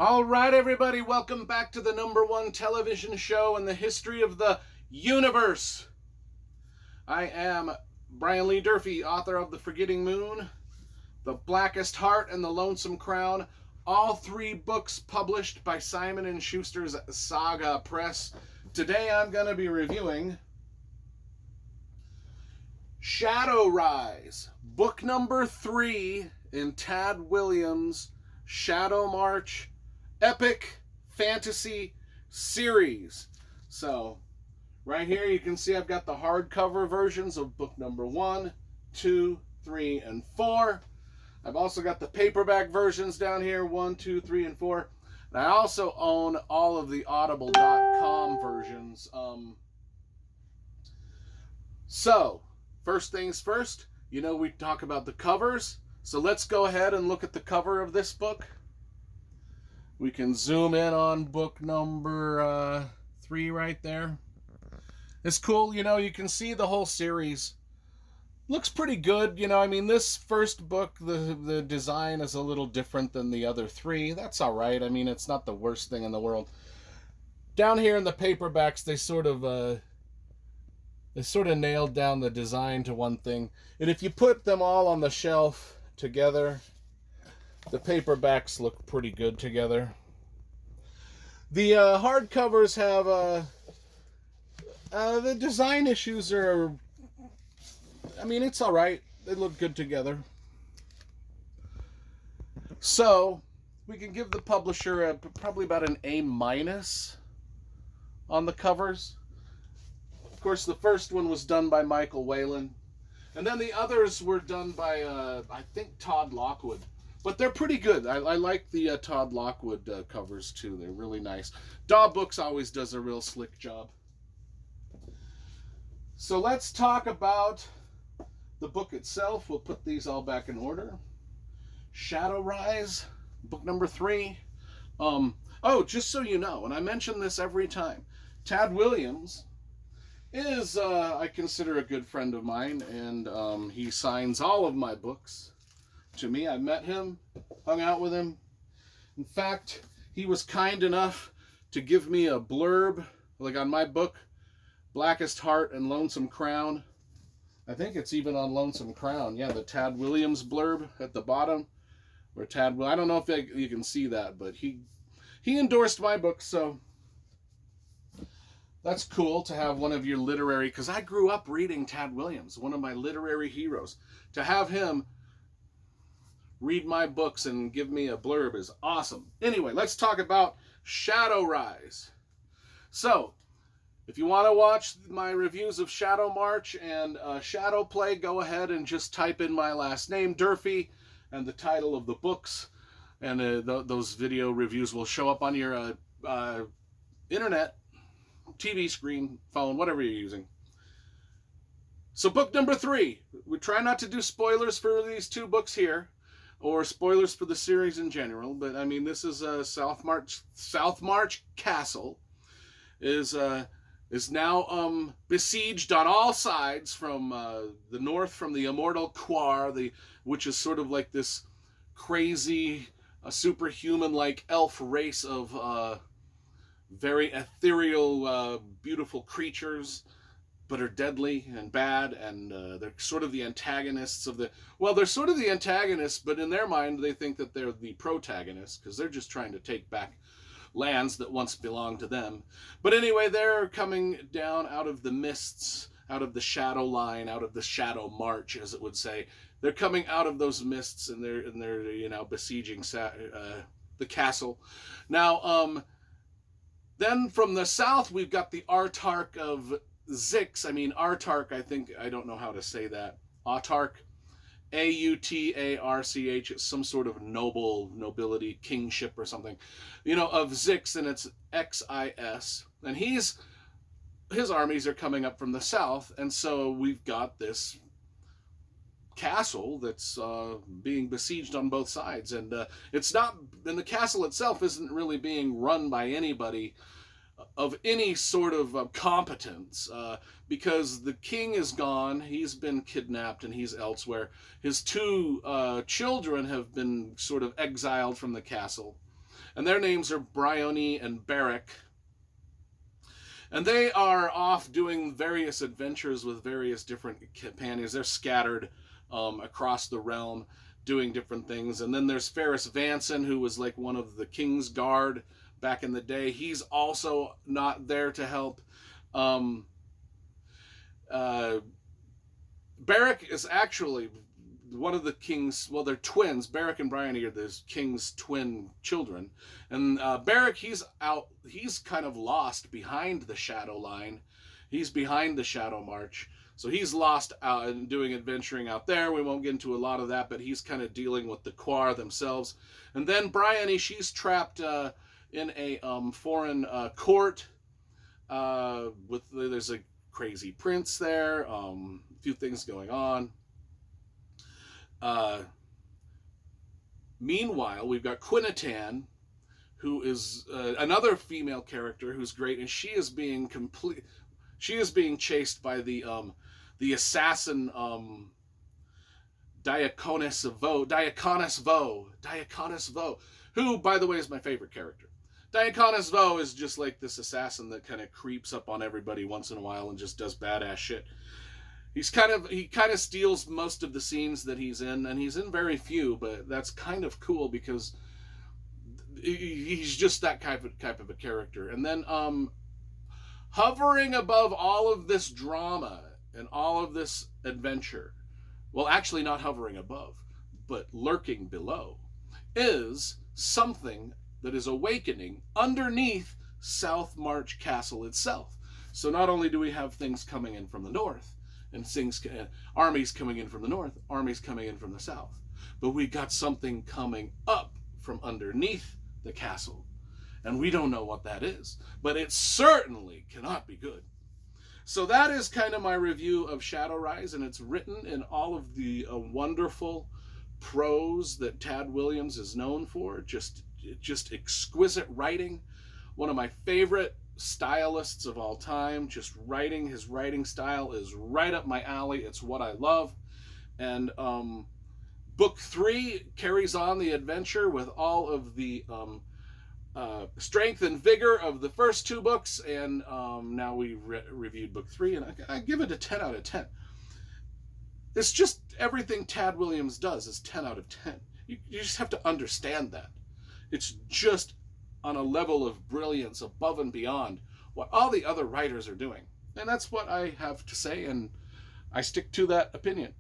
All right, everybody, welcome back to the #1 television show in the history of the universe. I am Brian Lee Durfee, author of The Forgetting Moon, The Blackest Heart, and The Lonesome Crown, all three books published by Simon & Schuster's Saga Press. Today I'm going to be reviewing Shadowrise, book number 3 in Tad Williams' Shadowmarch epic fantasy series. So right here you can see I've got the hardcover versions of book number 1, 2, 3, and 4. I've also got the paperback versions down here, 1, 2, 3, and 4. And I also own all of the audible.com versions. So first things first, we talk about the covers. So let's go ahead and look at the cover of this book. We can zoom in on book number 3 right there. It's cool, you can see the whole series. Looks pretty good, this first book, the design is a little different than the other 3. That's all right. It's not the worst thing in the world. Down here in the paperbacks, they sort of nailed down the design to one thing. And if you put them all on the shelf together, the paperbacks look pretty good together. The hardcovers have the design issues are, it's all right. They look good together. So we can give the publisher probably about an A- on the covers. Of course, the first one was done by Michael Whelan, and then the others were done by I think Todd Lockwood. But they're pretty good. I like the Todd Lockwood covers too. They're really nice. Daw Books always does a real slick job. So let's talk about the book itself. We'll put these all back in order. Shadowrise, book number 3. Just so you know, and I mention this every time, Tad Williams is, I consider, a good friend of mine, and he signs all of my books to me. I met him, hung out with him. In fact, he was kind enough to give me a blurb, like on my book, Blackest Heart and Lonesome Crown. I think it's even on Lonesome Crown. Yeah, the Tad Williams blurb at the bottom. Where I don't know if you can see that, but he endorsed my book, so that's cool to have one of your literary, because I grew up reading Tad Williams, one of my literary heroes. To have him read my books and give me a blurb is awesome. Anyway, let's talk about Shadowrise. So, if you want to watch my reviews of Shadowmarch and Shadowplay, go ahead and just type in my last name, Durfee, and the title of the books, and those video reviews will show up on your internet, TV screen, phone, whatever you're using. So book number 3. We try not to do spoilers for these 2 books here, or spoilers for the series in general, but this is Southmarch Castle is now besieged on all sides from the north, from the immortal Quar, which is sort of like this crazy, superhuman-like elf race of very ethereal, beautiful creatures, but are deadly and bad, and they're sort of the antagonists of they're sort of the antagonists, but in their mind they think that they're the protagonists, because they're just trying to take back lands that once belonged to them. But anyway, they're coming down out of the mists, out of the shadow line, out of the shadow march, as it would say. They're coming out of those mists, and they're besieging the castle. Now, then from the south, we've got the Autarch of Zix. Autarch, I don't know how to say that. Autarch. Autarch. It's some sort of nobility, kingship or something, of Zix, and it's Xis. And his armies are coming up from the south, and so we've got this castle that's being besieged on both sides, and the castle itself isn't really being run by anybody of any sort of competence, because the king is gone. He's been kidnapped and he's elsewhere. His 2 children have been sort of exiled from the castle. And their names are Bryony and Beric. And they are off doing various adventures with various different companions. They're scattered across the realm doing different things. And then there's Ferris Vanson, who was like one of the King's Guard back in the day. He's also not there to help. Beric is actually one of the king's, well, they're twins. Beric and Bryony are the king's twin children. And Beric, he's kind of lost behind the Shadow Line. He's behind the Shadowmarch. So he's lost out and doing adventuring out there. We won't get into a lot of that, but he's kind of dealing with the Quar themselves. And then Bryony, she's trapped in a foreign court. There's a crazy prince there. A few things going on. Meanwhile, we've got Quinnitan, who is another female character who's great, and she is being chased by the assassin Diaconus Vo, who, by the way, is my favorite character. Diaconus Vo is just like this assassin that kind of creeps up on everybody once in a while and just does badass shit. He kind of steals most of the scenes that he's in, and he's in very few, but that's kind of cool because he's just that type of a character. And then hovering above all of this drama and all of this adventure, well, actually not hovering above, but lurking below, is something that is awakening underneath Southmarch Castle itself. So not only do we have things coming in from the north, and armies coming in from the north, armies coming in from the south, but we got something coming up from underneath the castle, and we don't know what that is, but it certainly cannot be good. So that is kind of my review of Shadowrise, and it's written in all of the wonderful prose that Tad Williams is known for. Just exquisite writing. One of my favorite stylists of all time. Just writing, his writing style is right up my alley. It's what I love. And book 3 carries on the adventure with all of the strength and vigor of the first 2 books, and now we reviewed book 3, and I give it a 10 out of 10. It's just everything Tad Williams does is 10 out of 10. You just have to understand that. It's just on a level of brilliance above and beyond what all the other writers are doing. And that's what I have to say, and I stick to that opinion.